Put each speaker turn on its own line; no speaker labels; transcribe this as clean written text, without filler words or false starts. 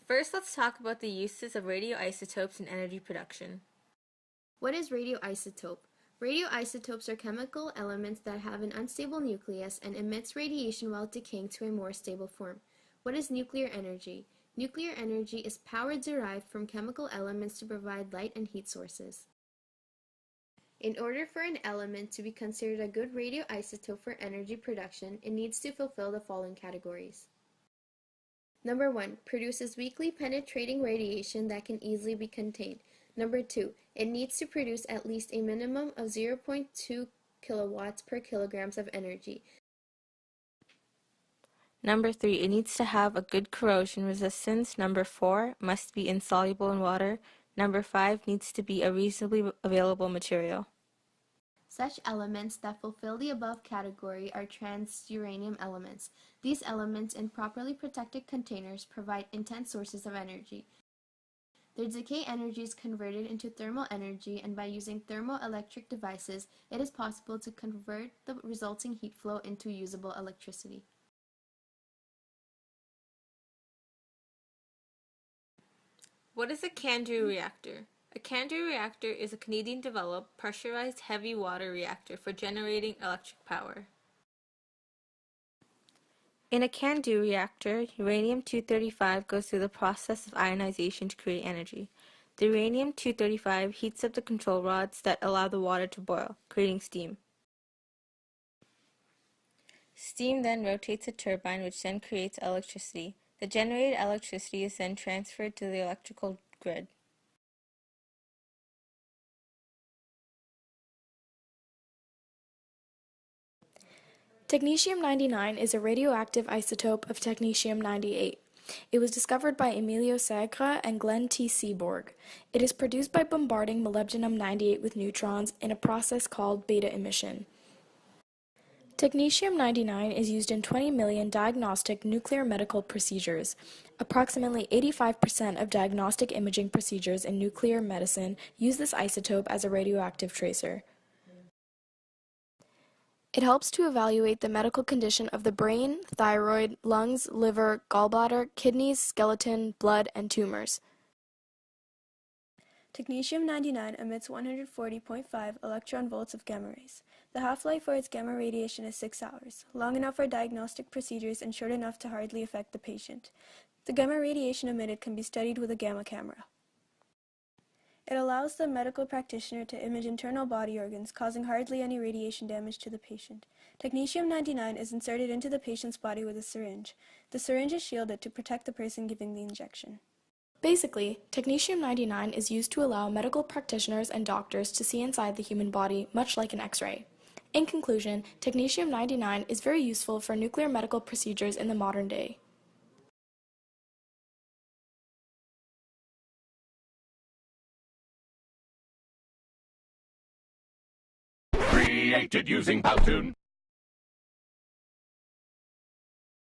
First, let's talk about the uses of radioisotopes in energy production.
What is radioisotope? Radioisotopes are chemical elements that have an unstable nucleus and emits radiation while decaying to a more stable form. What is nuclear energy? Nuclear energy is power derived from chemical elements to provide light and heat sources. In order for an element to be considered a good radioisotope for energy production, it needs to fulfill the following categories. Number 1, produces weakly penetrating radiation that can easily be contained. Number 2, it needs to produce at least a minimum of 0.2 kilowatts per kilograms of energy.
Number 3, it needs to have a good corrosion resistance. Number 4, must be insoluble in water. Number 5, needs to be a reasonably available material.
Such elements that fulfill the above category are trans-uranium elements. These elements in properly protected containers provide intense sources of energy. Their decay energy is converted into thermal energy, and by using thermoelectric devices, it is possible to convert the resulting heat flow into usable electricity.
What is a Candu reactor? A Candu reactor is a Canadian-developed, pressurized heavy water reactor for generating electric power. In a Candu reactor, uranium-235 goes through the process of ionization to create energy. The uranium-235 heats up the control rods that allow the water to boil, creating steam. Steam then rotates a turbine, which then creates electricity. The generated electricity is then transferred to the electrical grid.
Technetium-99 is a radioactive isotope of technetium-98. It was discovered by Emilio Segre and Glenn T. Seaborg. It is produced by bombarding molybdenum-98 with neutrons in a process called beta emission. Technetium-99 is used in 20 million diagnostic nuclear medical procedures. Approximately 85% of diagnostic imaging procedures in nuclear medicine use this isotope as a radioactive tracer. It helps to evaluate the medical condition of the brain, thyroid, lungs, liver, gallbladder, kidneys, skeleton, blood, and tumors.
Technetium-99 emits 140.5 electron volts of gamma rays. The half-life for its gamma radiation is 6 hours, long enough for diagnostic procedures and short enough to hardly affect the patient. The gamma radiation emitted can be studied with a gamma camera. It allows the medical practitioner to image internal body organs, causing hardly any radiation damage to the patient. Technetium-99 is inserted into the patient's body with a syringe. The syringe is shielded to protect the person giving the injection.
Basically, technetium-99 is used to allow medical practitioners and doctors to see inside the human body, much like an X-ray. In conclusion, technetium-99 is very useful for nuclear medical procedures in the modern day.
Created using Powtoon.